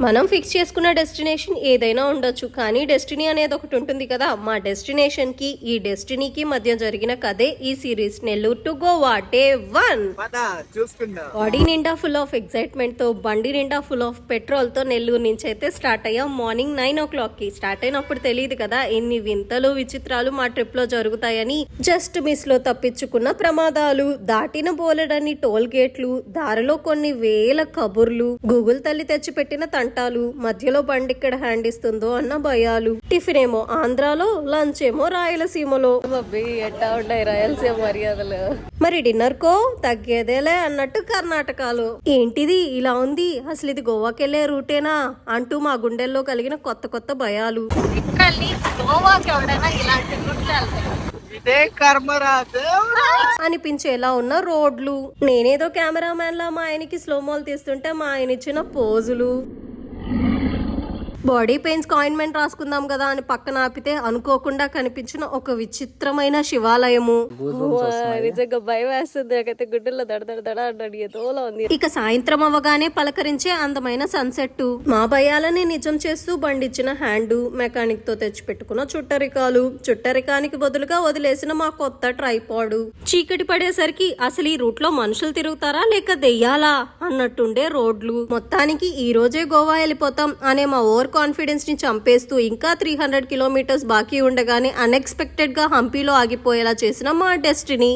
మనం ఫిక్స్ చేసుకున్న డెస్టినేషన్ ఏదైనా ఉండొచ్చు, కానీ డెస్టినీ అనేది ఒకటి ఉంటుంది కదా. మా డెస్టినేషన్ కి ఈ డెస్టినీకి మధ్య జరిగిన కథే ఈ series Nellore to Goa day 1. Body నిండా ఫుల్ ఆఫ్ ఎక్సైట్మెంట్ తో, బండి నిండా ఫుల్ ఆఫ్ పెట్రోల్ తో నెల్లూరు నుంచి అయితే స్టార్ట్ అయ్యాం. మార్నింగ్ 9 o'clock కి స్టార్ట్ అయినప్పుడు తెలియదు కదా ఎన్ని వింతలు విచిత్రాలు మా ట్రిప్ లో జరుగుతాయని. జస్ట్ మిస్ లో తప్పించుకున్న ప్రమాదాలు, దాటిన బోలెడని టోల్ గేట్లు, దారిలో కొన్ని వేల కబుర్లు, గూగుల్ తల్లి తెచ్చిపెట్టిన తంటాలు, మధ్యలో బండి ఇక్కడ హ్యాండ్ ఇస్తుందో అన్న భయాలు, టిఫిన్ ఏమో ఆంధ్రాలో, లంచ్ ఏమో రాయలసీమలో. ఎట్టా ఉంటాయి రాయలసీమ మర్యాదలు. మరి డిన్నర్ కో తగ్గేదేలే అన్నట్టు కర్ణాటకలో. ఏంటిది ఇలా ఉంది, అసలు ఇది గోవాకెళ్లే రూటేనా అంటూ మా గుండెల్లో కలిగిన కొత్త కొత్త భయాలు. అనిపించేలా ఉన్న రోడ్లు, నేనేదో కెమెరామ్యాన్ లా మా ఆయనకి స్లోమోలు తీస్తుంటే మా ఆయన ఇచ్చిన పోజులు, బాడీ పెయిన్స్ ఆయింట్మెంట్ రాసుకుందాం కదా అని పక్కన ఆపితే అనుకోకుండా కనిపించిన ఒక విచిత్రమైన శివాలయము. నిజంగా భయం వేస్తుంది నాకైతే, గుడ్డల్లో దడదడ ఉంది. ఇక సాయంత్రం అవ్వగానే పలకరించే అందమైన సన్సెట్, మా భయాలని నిజం చేస్తూ బండిచ్చిన హ్యాండ్, మెకానిక్ తో తెచ్చి పెట్టుకున్న చుట్టరికాలు, చుట్టరికానికి బదులుగా వదిలేసిన మా కొత్త ట్రైపాడ్. చీకటి పడేసరికి అసలు ఈ రూట్ లో మనుషులు తిరుగుతారా లేక దెయ్యాలా అన్నట్టుండే రోడ్లు. మొత్తానికి ఈ రోజే గోవా వెళ్ళిపోతాం అనే మా ఓవర్ కాన్ఫిడెన్స్ ని చంపేస్తూ ఇంకా 300 kilometers బాకీ ఉండగానే అన్ఎక్స్పెక్టెడ్ గా హంపీలో ఆగిపోయేలా చేసిన మా డెస్టినీ.